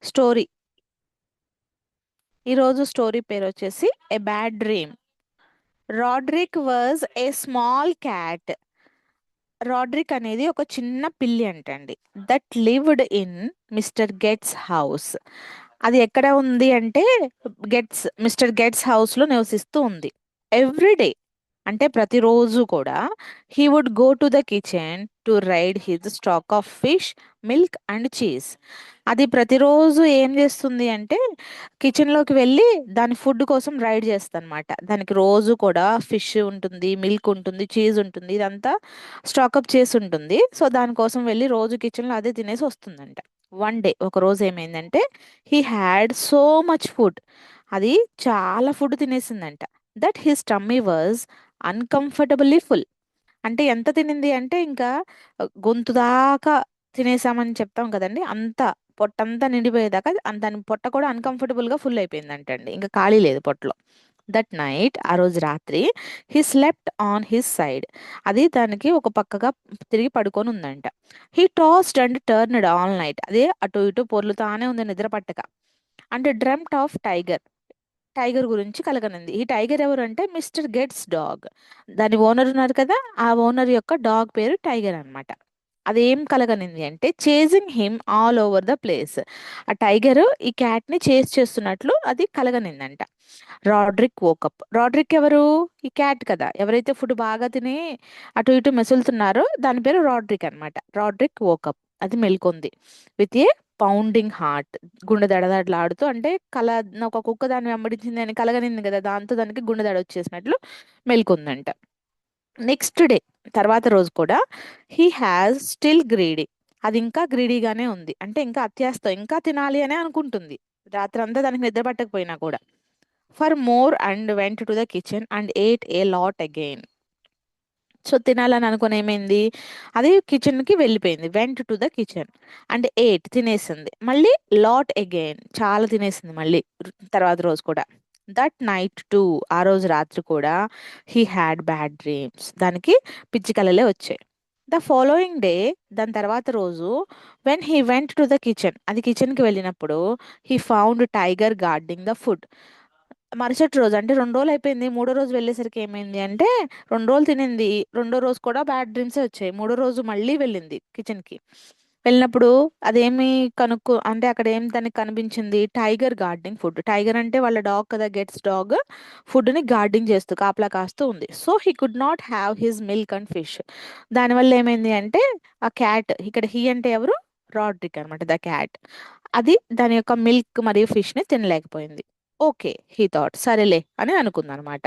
Story. ఈరోజు story పేరు వచ్చేసి a bad dream. Roderick was a small cat. Roderick అనేది ఒక చిన్న పిల్లి అంటండి. That lived in mister gets house. అది ఎక్కడ ఉంది అంటే మిస్టర్ గెట్స్ హౌస్ లో నివసిస్తూ ఉంది. ఎవ్రీ డే అంటే ప్రతిరోజు కూడా he would go to the kitchen to raid his stock of fish, milk and cheese. అది ప్రతిరోజు ఏం చేస్తుంది అంటే కిచెన్లోకి వెళ్ళి దాని ఫుడ్ కోసం రైడ్ చేస్తుంది అనమాట. దానికి రోజు కూడా ఫిష్ ఉంటుంది, మిల్క్ ఉంటుంది, చీజ్ ఉంటుంది, ఇదంతా స్టాకప్ చేసి ఉంటుంది. సో దానికోసం వెళ్ళి రోజు కిచెన్లో అదే తినేసి వస్తుందంట. వన్ డే ఒక రోజు ఏమైందంటే he had so much food. అది చాలా ఫుడ్ తినేసిందంట. That his tummy was uncomfortably full. అంటే ఎంత తినింది అంటే ఇంకా గొంతు దాకా తినేసామని చెప్తాం కదండి, అంత పొట్టంతా నిండిపోయేదాకా దాని పొట్ట కూడా అన్కంఫర్టబుల్ గా ఫుల్ అయిపోయిందంటండి, ఇంకా ఖాళీ లేదు పొట్టలో. దట్ నైట్, ఆ రోజు రాత్రి, he slept on his side. అది దానికి ఒక పక్కగా తిరిగి పడుకొని ఉందంట. He tossed and turned all night. అదే అటు ఇటు పొర్లుతానే ఉంది నిద్ర పట్టక. And dreamt of tiger. Tiger గురించి కలగనింది. ఈ టైగర్ ఎవరు అంటే మిస్టర్ గెట్స్ డాగ్. దాని ఓనర్ ఉన్నారు కదా, ఆ ఓనర్ యొక్క డాగ్ పేరు టైగర్ అన్నమాట. అదేం కలగనింది అంటే chasing him all over the place. ఆ టైగర్ ఈ క్యాట్ ని చేజ్ చేస్తున్నట్లు అది కలగనిందంట. Roderick woke up. రాడ్రిక్ ఎవరు? ఈ క్యాట్ కదా, ఎవరైతే ఫుడ్ బాగా తిని అటు ఇటు మెసులుతున్నారో దాని పేరు రాడ్రిక్ అన్నమాట. Rodrick woke up. అది మెల్కొంది. With a pounding heart. గుండె దడదడలాడుతూ, అంటే ఒక కుక్క దాన్ని వెంబడించింది అని కలగనింది కదా, దాంతో దానికి గుండె దడ వచ్చేసినట్లు మెల్కొందంట. నెక్స్ట్ డే, తర్వాత రోజు కూడా హీ హ్యాస్ స్టిల్ గ్రీడీ. అది ఇంకా గ్రీడీగానే ఉంది, అంటే ఇంకా అత్యాస్తో ఇంకా తినాలి అనే అనుకుంటుంది. రాత్రంతా దానికి నిద్ర పట్టకపోయినా కూడా. For more and went to the kitchen and ate a lot again. So తినాలని అనుకుని ఏమైంది, అది కిచెన్ కి వెళ్ళిపోయింది. Went to the kitchen and ate, తినేసింది. మళ్ళీ లాట్ అగైన్, చాలా తినేసింది మళ్ళీ తర్వాత రోజు కూడా. దట్ నైట్ టు, ఆ రోజు రాత్రి కూడా హీ హ్యాడ్ బ్యాడ్ డ్రీమ్స్. దానికి పిచ్చి కలలే వచ్చాయి. ద ఫాలోయింగ్ డే, దాని తర్వాత రోజు, when he went to the kitchen, అది కిచెన్కి వెళ్ళినప్పుడు he found tiger guarding the food. మరుసటి రోజు అంటే 2 రోజులు అయిపోయింది, మూడో రోజు వెళ్ళేసరికి ఏమైంది అంటే 2 రోజులు తినింది, రెండో రోజు కూడా బ్యాడ్ డ్రీమ్సే వచ్చాయి. మూడో రోజు మళ్ళీ వెళ్ళింది కిచెన్కి. వెళ్ళినప్పుడు అదేమి అంటే అక్కడ ఏం తనకి కనిపించింది, టైగర్ గార్డింగ్ ఫుడ్. టైగర్ అంటే వాళ్ళ డాగ్ కదా, గెట్స్ డాగ్. ఫుడ్ని గార్డింగ్ చేస్తూ కాపలా కాస్తూ ఉంది. So he could not have his milk and fish. దానివల్ల ఏమైంది అంటే ఆ క్యాట్, ఇక్కడ హీ అంటే ఎవరు, రాడ్రిక్ అనమాట, ద క్యాట్. అది దాని యొక్క మిల్క్ మరియు ఫిష్ని తినలేకపోయింది. ఓకే, హీ థాట్, సరేలే అని అనుకుందనమాట.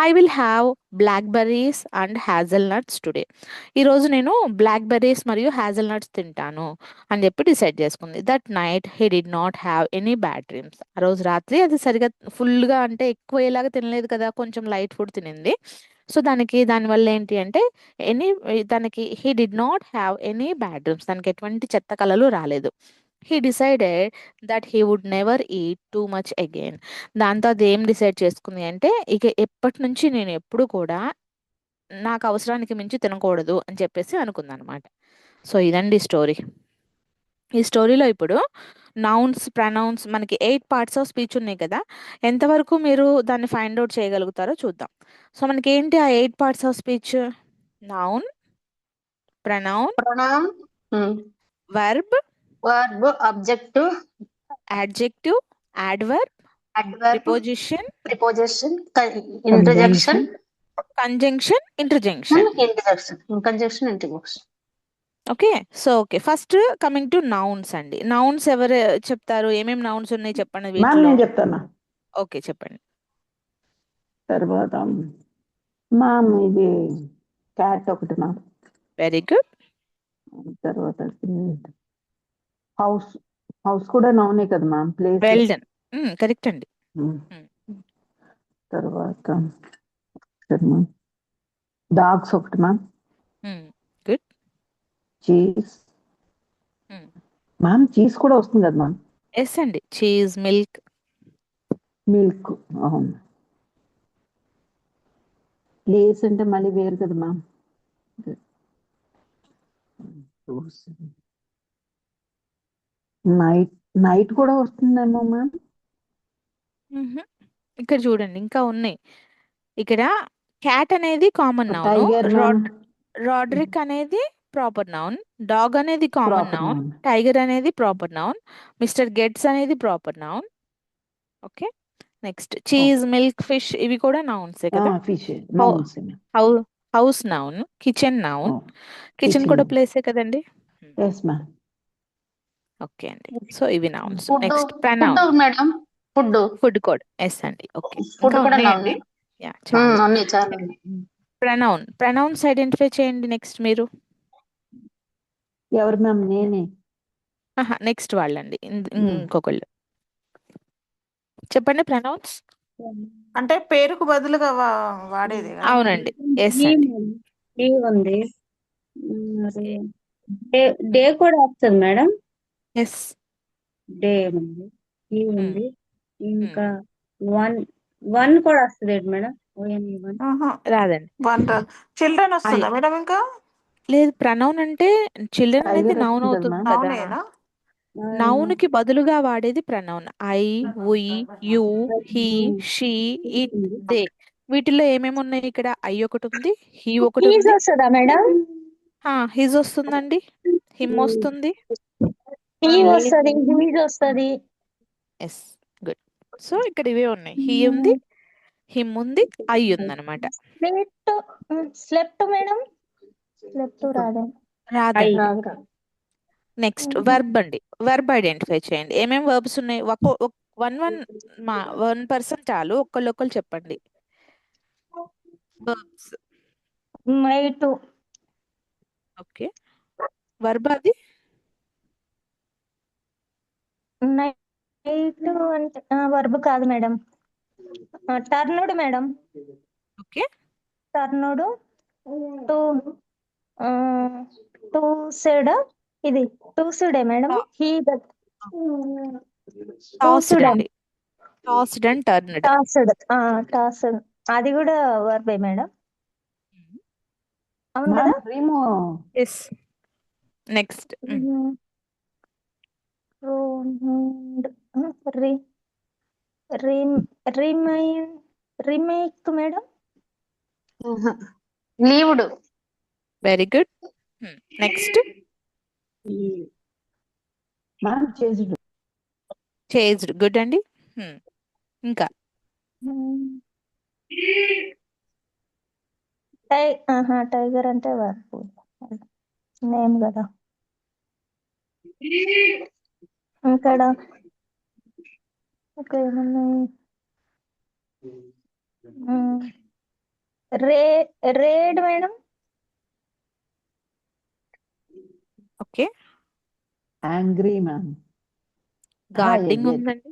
I will have black berries and hazel nuts today. ఈరోజు నేను బ్లాక్ బెర్రీస్ మరియు హ్యాజల్ నట్స్ తింటాను అని చెప్పి డిసైడ్ చేసుకుంది. That night he did not have any bad dreams. ఆ రోజు రాత్రి అది సరిగా ఫుల్గా అంటే ఎక్కువ ఎలాగా తినలేదు కదా, కొంచెం లైట్ ఫుడ్ తినింది. సో దానివల్ల ఏంటి అంటే ఎనీ దానికి he did not have any bad dreams, దానికి ఎటువంటి చెత్త కలలు రాలేదు. He decided that he would never eat too much again. దాంతో అది ఏం డిసైడ్ చేసుకుంది అంటే ఇక ఎప్పటి నుంచి నేను ఎప్పుడు కూడా నాకు అవసరానికి మించి తినకూడదు అని చెప్పేసి అనుకుందనమాట. సో ఇదండి స్టోరీ. ఈ స్టోరీలో ఇప్పుడు నౌన్స్, ప్రనౌన్స్, మనకి 8 పార్ట్స్ ఆఫ్ స్పీచ్ ఉన్నాయి కదా, ఎంతవరకు మీరు దాన్ని ఫైండ్ అవుట్ చేయగలుగుతారో చూద్దాం. సో మనకి ఏంటి ఆ 8 parts of speech? Noun, pronoun, pronoun, verb, verb, adjective, adjective, adverb, adverb, preposition, preposition, interjection, Conjunction. conjunction, interjection. conjunction, interjection. Okay. So okay, first coming to nouns అండి. నౌన్స్ ఎవరు చెప్తారు, ఏమేమి nouns ఉన్నాయి చెప్పండి మ్యామ్ వీటిలో. నేను చెప్తాను. ఓకే చెప్పండి. తర్వాత మ్యామ్ ఇది క్యాట్ ఒకటి మ్యామ్. Very good. తర్వాత హౌస్. హౌస్ కూడా నౌనే కదా ma'am, place. Well done. Correct అండి. తర్వాత డాగ్స్ ఒకటి ma'am. Good. Cheese. Ma'am cheese కూడా వస్తుంది కదా మ్యామ్. ఎస్ అండి, చీజ్, మిల్క్. మిల్క్, అవును. ప్లేస్ అంటే మళ్ళీ వేరు కదా మ్యామ్. నైట్ నైట్ కూడా వస్తుందేమో మ్యామ్. మ్హూ. ఇక్కడ చూడండి ఇంకా ఉన్నాయి. ఇక్కడ క్యాట్ అనేది common noun, tiger ma'am. Rodrick అనేది ప్రాపర్ నౌన్, డాగ్ అనేది common proper noun, noun. Tiger అనేది ప్రాపర్ నౌన్, మిస్టర్ గెట్స్ అనేది proper noun. Okay, next cheese, milk, fish ఇవి కూడా నౌన్సే కదా. Fish nouns. House noun, kitchen noun, kitchen కూడా ప్లేసే కదండి. Yes ma'am. ఓకే అండి, సో ఇవి nouns. Food next food pronoun, madam. Food food కూడా ఎస్ అండి. ఓకే, ఫుడ్ ఇంకా కూడా ఉన్నాయండి. నౌన్. యా, చాలా. ఉన్నాయి చాలా ఉన్నాయి. ప్రనౌన్స్ ఐడెంటిఫై చేయండి నెక్స్ట్ మీరు. ఎవరు మ్యామ్? నేనే. నెక్స్ట్ వాళ్ళండి, ఇంకొకళ్ళు చెప్పండి ప్రనౌన్స్. అంటే పేరుకు బదులుగా వాడేది కదా. అవునండి, ఎస్ ఈ అండి. ఈ ఉంది. మరి డే డే కూడా వస్తుంది మేడం. ఎస్. డే ఉంది, ఈ ఉంది, ఇంకా వన్ వన్ కూడా వస్తుంది ఏంటి మేడం? వన్ రాదండి. చిల్డ్రన్ వస్తుందా మేడం? ఇంకా లేదు, ప్రనౌన్ అంటే చిల్డ్రన్ అనేది టైగర్ నౌన్ వస్తుంది అవుతుంది కదా కదా. అవునేనా? నౌన్ కి బదులుగా వాడేది pronoun. I, we, you, he, she, it, they. వీటిలో ఏమేమి ఉన్నాయి? ఇక్కడ ఐ ఒకటి ఉంది, హీ ఒకటి హీజ్ ఉంది, వస్తుందా మేడం? హిజ్ వస్తుందండి, హిమ్ వస్తుంది. హీ వస్తుంది, హీజ్ వస్తుంది. Yes, good. సో ఇక్కడ ఇవే ఉన్నాయి, హీ ఉంది, హిమ్ ఉంది, ఐ ఉంది అనమాట. Slept madam? స్లెప్ట్ రాదే. రాదండి. నెక్స్ట్ వర్బ్ అండి. వర్బ్ ఐడెంటిఫై చేయండి. ఏమేమి వర్బ్స్ ఉన్నాయి? వన్ పర్సన్ చాలు, ఒక్కళ్ళు చెప్పండి. వర్బ్స్. మైట్. ఓకే, వర్బ్ అది నైట్ అంటే వర్బ్ కాదు madam. Turned madam. Okay, turned. Two two said. ఇది టూ సెడే మేడం. హీ టాస్డ్ అండి. Tossed and turned. టాస్డ్ అది కూడా వర్బే మేడం. అవును కదా. Yes. Next remake madam. Leaved. Very good. Next chased. Good అండి. ఇంకా టైగర్ అంటే వర్బ్ నేమ్ కదా. ఇక్కడ ఇంకా ఏమున్నాయి? Raid madam. Okay, angry ma'am. Guarding ఉందండి.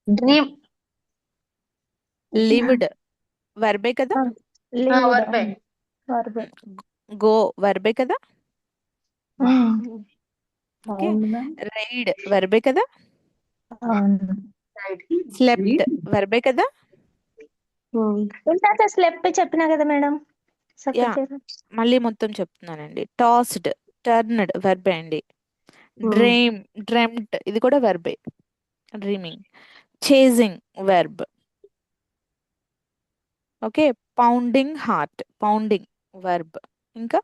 డ్రీమ్. లివ్డ్ వర్బే కదా. వర్బే. వర్బే. గో వర్బే కదా. ఓకే, అవును మ్యామ్. రైడ్ వర్బే కదా. అవును. స్లెప్ట్ వర్బే కదా. ఇందాక స్లెప్ట్ చెప్పినా కదా మేడం. యా, మళ్ళీ మొత్తం చెప్తున్నానండి. టాస్డ్, టర్న్డ్ వర్బే అండి. డ్రెమ్ట్ ఇది కూడా వర్బే, dreaming. Chasing verb. Okay, pounding heart, pounding verb. ఇంకా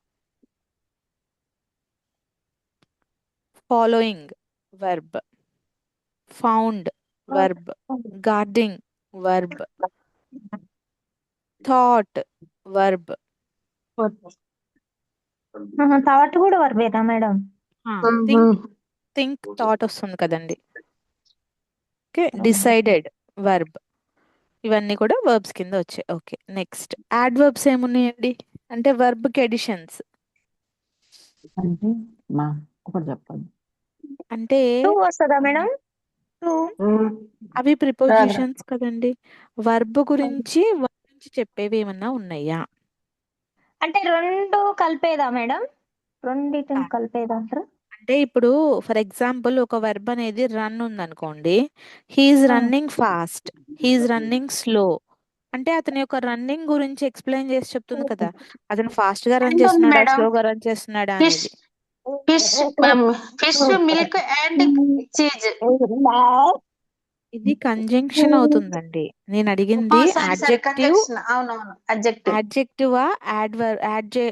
following verb, found verb, guarding verb, thought verb. Thought కూడా వర్బేనా మేడం? థింక్ థాట్ వస్తుంది కదండి. Okay, decided verb. ఇవన్నీ కూడా వర్బ్స్ కింద వచ్చాయి. ఓకే, నెక్స్ట్ యాడ్వర్బ్స్ ఏమున్నాయండి? అంటే వర్బ్ కి ఎడిషన్స్. అంటే మా ఒకటి చెప్పండి. అంటే వస్తుందా మేడం? అవి ప్రిపోజిషన్స్ కదండి. వర్బ్ గురించి చెప్పేవి ఏమన్నా ఉన్నాయా? అంటే రెండు కలిపేదా మేడం? రెండిటిని కలిపేదా అంటారు? అంటే ఇప్పుడు ఫర్ ఎగ్జాంపుల్ ఒక వర్బ్ అనేది రన్ ఉందనుకోండి. He is running fast, he is running slow. అంటే అతని యొక్క రన్నింగ్ గురించి ఎక్స్ప్లెయిన్ చేసి చెప్తుంది కదా. అతను ఫాస్ట్ గా రన్ చేస్తున్నాడా, స్లోగా రన్ చేస్తున్నాడా అనేది. Fish fish milk and cheese. ఇది కంజంక్షన్ అవుతుందండి. నేను అడిగింది సారీ యాడ్జెక్టివ్ కంజక్షన్. అవునవును అడ్జెక్టివ్. యాడ్జెక్టివా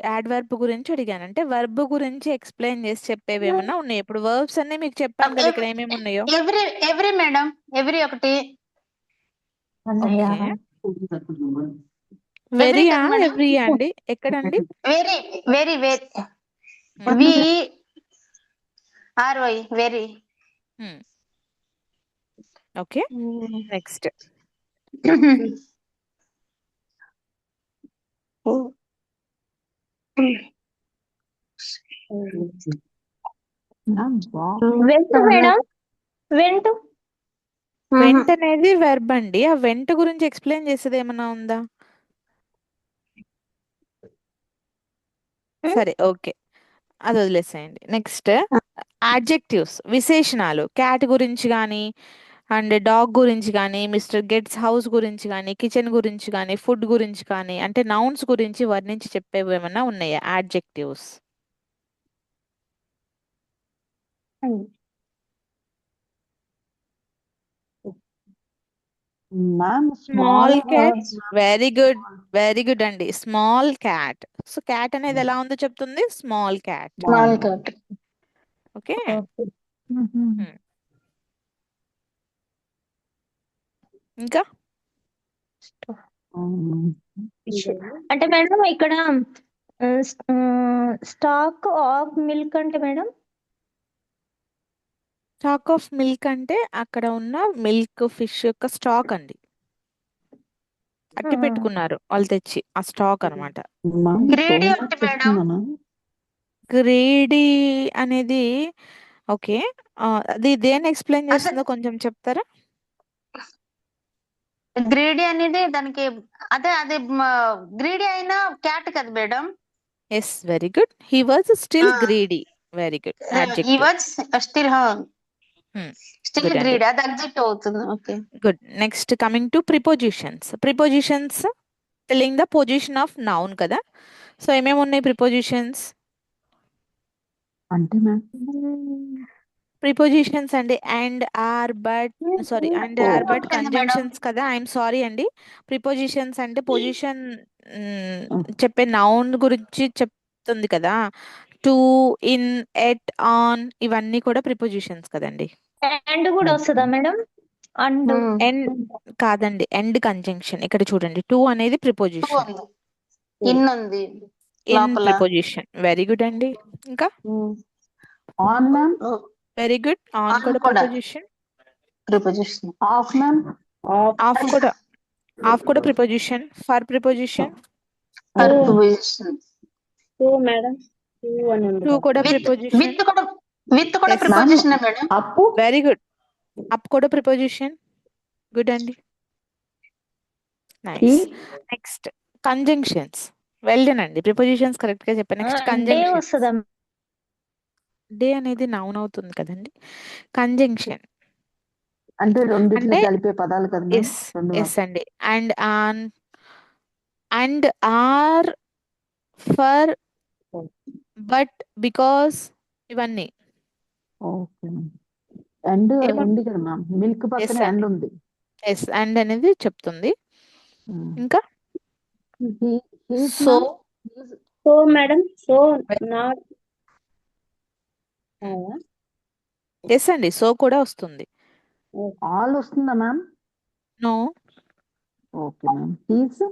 యాడ్వర్బ్ గురించి అడిగాను. అంటే వర్బ్ గురించి ఎక్స్ప్లెయిన్ చేసి చెప్పేవి ఏమన్నా ఉన్నాయి. ఇప్పుడు వర్బ్స్ అన్ని మీకు చెప్పాను కదా ఇక్కడ ఏమేమి ఉన్నాయో. ఎవ్రీ ఎవ్రీ మేడం, ఎవ్రీ ఒకటి. ఓకే, ఎవ్రీ వెరియా కదా మేడం. ఎవ్రియా అండి ఎక్కడండి? Very very very Hmm. We ROI very. Okay, next went madam, went. Went అనేది వెర్బ్ అండి. ఆ వెంట్ గురించి ఎక్స్ప్లెయిన్ చేసేది ఏమన్నా ఉందా? సరే, ఓకే, అది వదిలేసేయండి. నెక్స్ట్ యాడ్జెక్టివ్స్, విశేషణాలు. క్యాట్ గురించి కానీ అండ్ డాగ్ గురించి కానీ, మిస్టర్ గెట్స్ హౌస్ గురించి కానీ, కిచెన్ గురించి కానీ, ఫుడ్ గురించి కానీ, అంటే నౌన్స్ గురించి వర్ణించి చెప్పేవి ఏమన్నా ఉన్నాయా adjectives? Ma'am small small cat, very good, very good అండి. Small cat. సో క్యాట్ అనేది ఎలా ఉందో చెప్తుంది, small cat. Small cut. Okay, ఇంకా అంటే మేడం ఇక్కడ స్టాక్ ఆఫ్ మిల్క్ అంటే మేడం, స్టాక్ ఆఫ్ మిల్క్ అంటే అక్కడ ఉన్న మిల్క్ ఫిష్ యొక్క స్టాక్ అండి. అట్టి పెట్టుకున్నారు వాళ్ళు తెచ్చి, ఆ స్టాక్ అన్నమాట. మ్యామ్ గ్రేడీ సో అంటే మచ్ మేడం. చెప్తున్నాను. గ్రేడీ అనేది ఓకే, అది దేన్ని ఎక్స్ప్లెయిన్ చేస్తుందో కొంచెం చెప్తారా? గ్రేడీ అనేది దానికి అదే అది గ్రేడీ అయినా క్యాట్ కదా madam. Yes, very good. He was still greedy. Very good, ఈ adjective. Was still still good అండి, గ్రేడీ, అది అడ్జెక్టివ్ అవుతుంది. Okay. Good. Next coming to prepositions. Prepositions telling the position of noun కదా. So ఏమేమి ఉన్నాయి prepositions? అంటే ma'am prepositions అండి and or but, sorry and or but ఉంటుంది మేడం. కంజంక్షన్స్ కదా. ఐఎమ్ సారీ అండి. ప్రిపోజిషన్స్ అంటే పొజిషన్ చెప్పే నౌన్ గురించి చెప్తుంది కదా. టు, ఇన్, ఎట్, ఆన్, ఇవన్నీ కూడా ప్రిపోజిషన్స్ కదండి. అండ్ కూడా వస్తుందా మేడం? అండ్ ఎండ్ కాదండి, ఎండ్ కంజంక్షన్. ఇక్కడ చూడండి, టు అనేది ప్రిపోజిషన్, ఉంది, ఇన్ ఉంది ఇన్ లోపల. ప్రిపోజిషన్. వెరీ గుడ్ అండి. ఇంకా on ma'am, very good, on on కూడా కూడా preposition. Preposition. Of ma'am, of కూడా, ఆఫ్ కూడా preposition. For preposition. For preposition. Two madam, two అని ఉంది టు కదా. కూడా విత్ ప్రిపోజిషన్. విత్ కూడా విత్ కూడా Yes. Preposition madam. అప్పు, వెరీ గుడ్, అప్ కూడా ప్రిపోజిషన్. గుడ్ అండి, nice. Next conjunctions. Well done అండి, ప్రిపోజిషన్స్ కరెక్ట్ గా చెప్పాను. Next day conjunctions. వస్తుందా? డే అనేది నౌన్ అవుతుంది కదండి. కంజంక్షన్ అంటే రెండిట్లో అంటే కలిపే పదాలు కదా మ్యామ్. ఎస్, రెండు ఎస్ అండి. And on, and or, for, but, because, ఇవన్నీ. Okay ma'am. ఎండ్ ఏమో- ఉంది కదా మ్యామ్, మిల్క్ పక్కన Yes, ఎండ్ అండి. ఉంది. ఎస్, అండ్ అనేది చెప్తుంది. ఇంకా so so madam, so not yes అండి, సో కూడా వస్తుంది. ఆల్ వస్తుందా ma'am? No, okay ma'am. He's,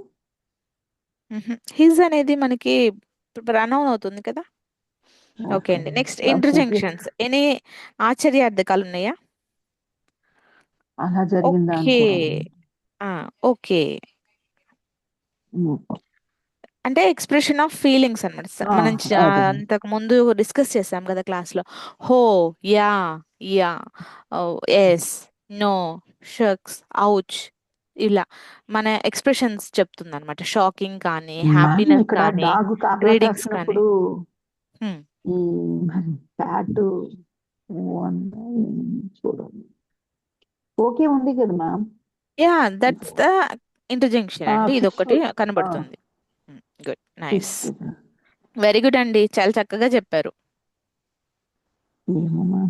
his అనేది మనకి ప్రనౌన్ అవుతుంది కదా. ఓకే అండి. నెక్స్ట్ ఇంటర్జంక్షన్స్. ఎనీ ఆశ్చర్యార్థకాలు ఉన్నాయా? అలా జరిగిందా ఓకే, అనుకోవడం. ఓకే అంటే ఎక్స్ప్రెషన్ ఆఫ్ ఫీలింగ్స్ అన్నమాట. మనం అదే. అంతకు ముందు డిస్కస్ చేసాం కదా క్లాస్ లో. హో, ya, ya, yes, no, shucks, ouch, ఇలా మన ఎక్స్ప్రెషన్స్ చెప్తుంది అనమాట. షాకింగ్ కానీ, మ్యామ్ హ్యాపీనెస్ ఇక్కడ కానీ, డాగ్ కాపలా గ్రీటింగ్స్ కానీ. కాసినప్పుడు Hmm. ఈ క్యాట్ చూడండి. ఓకే ఉంది కదా మ్యామ్. యా, దట్స్ ద ఇంటర్జంక్షన్ అండి. ఇది ఒకటి కనబడుతుంది. గుడ్, నైస్, వెరీ గుడ్ అండి, చాలా చక్కగా చెప్పారు. ఏమో మ్యామ్